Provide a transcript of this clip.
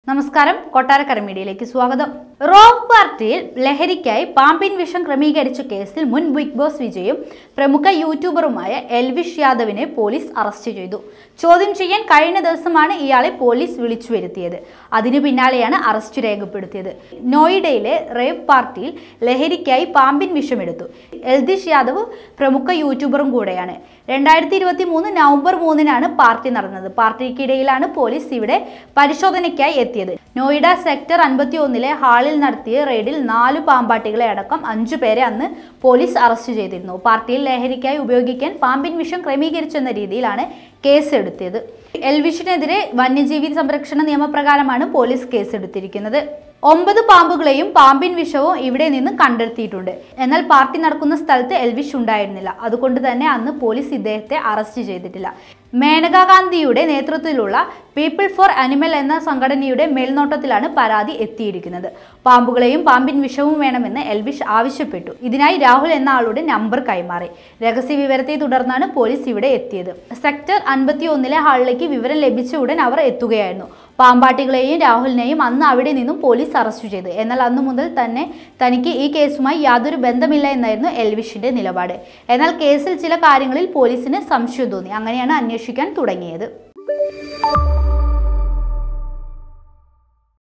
നമസ്കാരം, കൊട്ടാരക്കര മീഡിയയിലേക്ക് സ്വാഗതം. റോക്ക് പാർട്ടിയിൽ ലഹരിക്കായി പാമ്പിൻ വിഷം ക്രമീകരിച്ച കേസിൽ മുൻ ബിഗ് ബോസ് വിജയും പ്രമുഖ യൂട്യൂബറുമായ എൽവിഷ് യാദവിനെ പോലീസ് അറസ്റ്റ് ചെയ്തു. ചോദ്യം ചെയ്യാൻ കഴിഞ്ഞ ദിവസമാണ് ഇയാളെ പോലീസ് വിളിച്ചു വരുത്തിയത്. അതിനു പിന്നാലെയാണ് അറസ്റ്റ് രേഖപ്പെടുത്തിയത്. നോയിഡയിലെ റേവ് പാർട്ടിയിൽ ലഹരിക്കായി പാമ്പിൻ വിഷമെടുത്തു. എൽവിഷ് യാദവ് പ്രമുഖ യൂട്യൂബറും കൂടെയാണ്. 2023 നവംബർ 3-നാണ് പാർട്ടി നടന്നത്. പാർട്ടിക്കിടയിലാണ് പോലീസ് ഇവിടെ പരിശോധനയ്ക്കായി എത്തിയത്. നോയിഡ സെക്ടർ 51-ലെ ഹാളിൽ നടത്തിയ റെയ്ഡിൽ 4 പാമ്പാട്ടികളെ അടക്കം 5 പേരെ അന്ന് പോലീസ് അറസ്റ്റ് ചെയ്തിരുന്നു. പാർട്ടിയിൽ ലഹരിക്കായി ഉപയോഗിക്കാൻ പാമ്പിൻ വിഷം ക്രമീകരിച്ചെന്ന രീതിയിലാണ് കേസെടുത്തത്. എൽവിഷിനെതിരെ വന്യജീവി സംരക്ഷണ നിയമപ്രകാരമാണ് പോലീസ് കേസെടുത്തിരിക്കുന്നത്. 9 പാമ്പുകളെയും പാമ്പിൻ വിഷവും ഇവിടെ നിന്ന് കണ്ടെത്തിയിട്ടുണ്ട്. എന്നാൽ പാർട്ടി നടക്കുന്ന സ്ഥലത്ത് എൽവിഷ് ഉണ്ടായിരുന്നില്ല. അതുകൊണ്ട് തന്നെ അന്ന് പോലീസ് ഇദ്ദേഹത്തെ അറസ്റ്റ് ചെയ്തിട്ടില്ല. മേനകാ ഗാന്ധിയുടെ നേതൃത്വത്തിലുള്ള പീപ്പിൾ ഫോർ അനിമൽ എന്ന സംഘടനയുടെ മേൽനോട്ടത്തിലാണ് പരാതി എത്തിയിരിക്കുന്നത്. പാമ്പുകളെയും പാമ്പിൻ വിഷവും വേണമെന്ന് എൽവിഷ് ആവശ്യപ്പെട്ടു. ഇതിനായി രാഹുൽ എന്ന ആളുടെ നമ്പർ കൈമാറി. രഹസ്യ വിവരത്തെ തുടർന്നാണ് പോലീസ് ഇവിടെ എത്തിയത്. സെക്ടർ 51-ലെ ഹാളിലേക്ക് വിവരം ലഭിച്ച ഉടൻ അവർ എത്തുകയായിരുന്നു. പാമ്പാട്ടികളെയും രാഹുലിനെയും അന്ന് അവിടെ നിന്നും പോലീസ് അറസ്റ്റ് ചെയ്തു. എന്നാൽ അന്നു മുതൽ തന്നെ തനിക്ക് ഈ കേസുമായി യാതൊരു ബന്ധമില്ല എന്നായിരുന്നു എൽവിഷിന്റെ നിലപാട്. എന്നാൽ കേസിൽ ചില കാര്യങ്ങളിൽ പോലീസിന് സംശയം തോന്നി. അങ്ങനെയാണ് അന്വേഷിക്കാൻ തുടങ്ങിയത്.